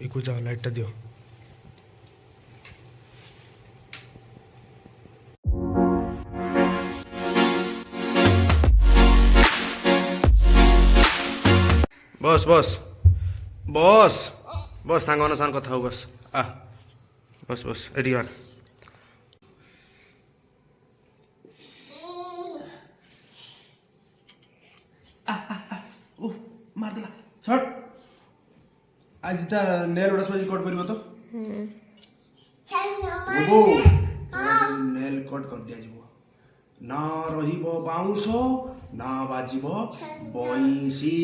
একটু যাও লাইটটা দিও। বস বস বস বস সাଙ୍ଗମାନଙ୍କ ସାଙ୍ଗରେ କଥା ହଉ ବସ ଆ ବସ ବସ ଏଠିକି ଆ। ମାରିଦେଲା ଛଡ଼ ଆଜିଟା ନେଲ୍ ଗୁଡ଼ା ସବୁ କଟ୍ କରିବ ତ ନେଲ୍ କଟ୍ କରିଦିଆଯିବ। ନା ରହିବ ବାଉଁଶ ନା ବାଜିବ ବଇଁଶୀ।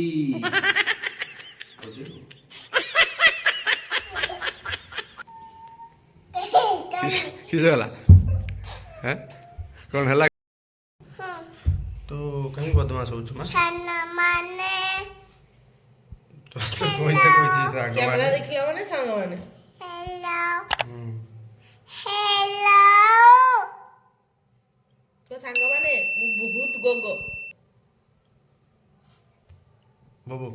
किस गला हैं कौन है तो कहीं बदमाश हो छुमा तो कोई तो कोई चीज राग कैमरा देखिला माने सांग माने हेलो हेलो तो सांग माने मु बहुत गोगो बाबू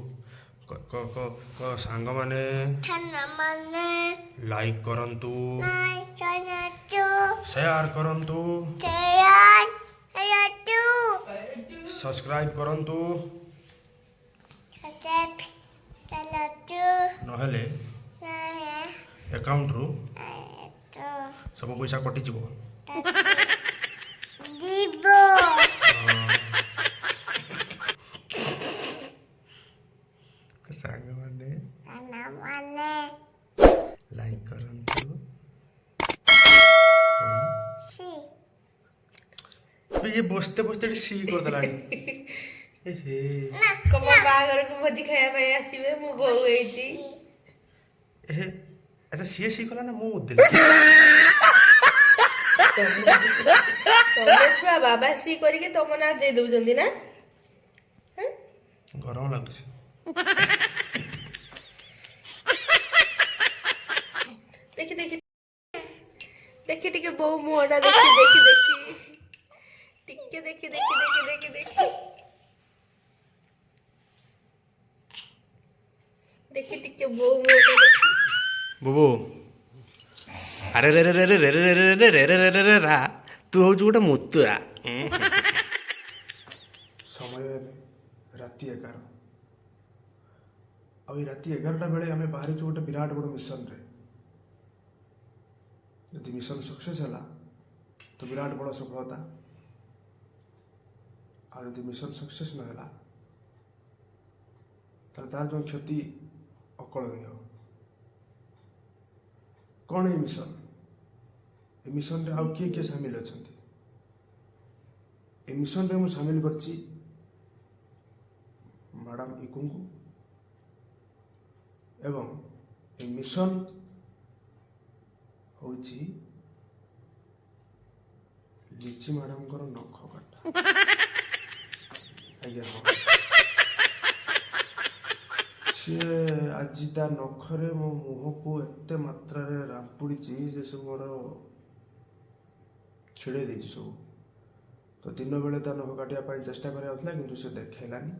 क क क क सांग माने खाना माने लाइक करंतु नाइ करंतु शेयर करंतु शेयर करंतु सब्सक्राइब करंतु सब्सक्राइब करंतु नहेले नाइ अकाउंट रु तो सब पैसा कटि जीवो जीवो सांग माने खाना माने लाइक करंतु सी ये बसते बसते सी कर दलानी हे कम बागर को भदी खाया पे आसीबे मु बहु हेची ए अच्छा सी सी कला ना मु दिल तमे छुआ बाबा सी करी के तम ना दे दउजंदी ना हैं गरम लागुଛି देखि देखि देखि टिके बहु मुहटा देखि देखि देखि टिके देखि देखि देखि देखि देखि देखि टिके बहु मुहटा देखि बुबू अरे रे रे रे रे रे रे रे रे रे रे रे रे रे रा तू हूँ गोटे मुतुआ समय राति 11 आ राति 11टा बेले आम बाहरी गोटे विराट बड़ मिशन रे यदि मिशन सक्सेस है तो विराट बड़ सफलता आ यदि मिशन सक्सेस न है तार जो क्षति अकलनीय कौन है मिशन ए मिशन रे आउ किए किए सामिल अच्छा ए मिशन रे मु सामिल करछि मैडम इकू को एवं ए मिशन होछि लिची मैडम कर नख काटा आज्ञा हाँ सी आज ता नखरे मो मुह को एत मात्रा रांपुड़ी जे सब मोर छिड़े दे सब तो दिन बेले ता नख काटिया चेष्टा करा कि से देखलानी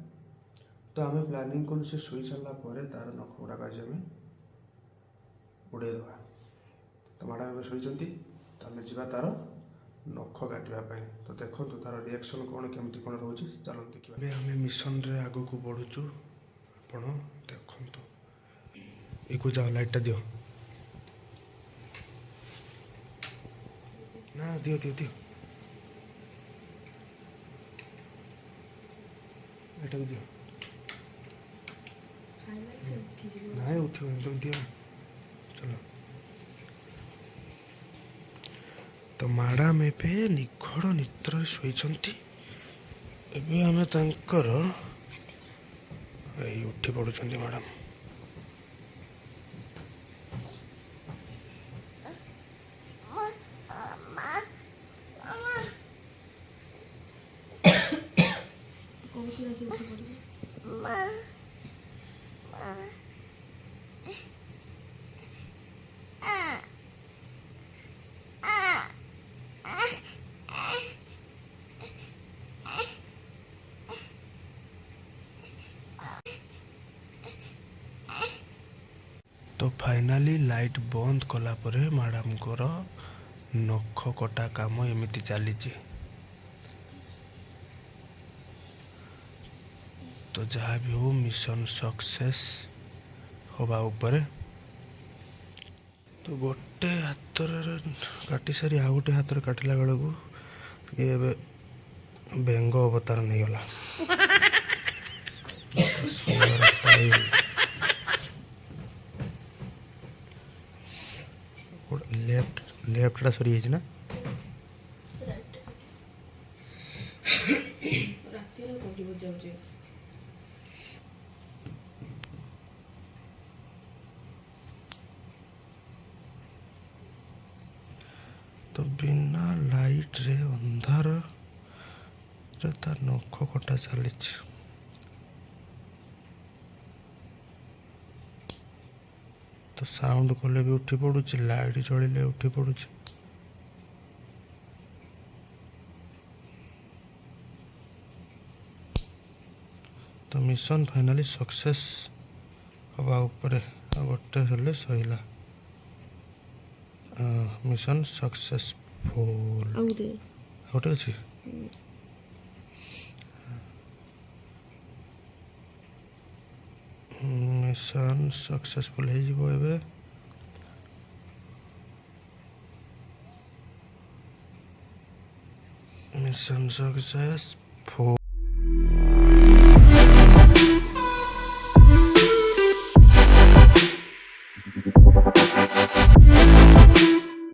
तो आम प्लानिंग कलु से शुई सारा तार नख गुड़ाक आज आम उड़े दवा तो मैडम ए शोती तो आम जा तार नख काटापी तो देखो तार रिएक्शन कौन केमती कौन रोचे चलो देखिए आम मिशन रे आगो को बढ़ुचु आपण देखो एक जाओ लाइटटा दियो ना दियो दियो दियो एटा दियो ना उठो तुम दियो चलो तो मैडम एबे निखड़ निद्र शोइछंती एबे आमे तांकर उठी पड़ुछंती मैडम तो फाइनाली लाइट बंद कला परे मैडम कोर नख कटा काम एमिति चलीची। तो जहाँ भी हो मिशन सक्सेस हवा उपरे। तो गोटे हाथ काटी सारी आ गोटे हाथ काटिला बेल को ये बेंग अवतार नहीं गला। लेफ्ट लेफ्ट टा सरी ना तो बिना लाइट रे अंधार रे तार नख कटा चली। तो साउंड कले भी उठी पड़ुची लाइट चलिले उठी पड़ुची। तो मिशन फाइनाली सक्सेस हवा उपरे गोटे हेले सहिला। मिशन सक्सेसफुल गोटे अच्छी मिशन सक्सेसफुल हो एबे। Mission successful.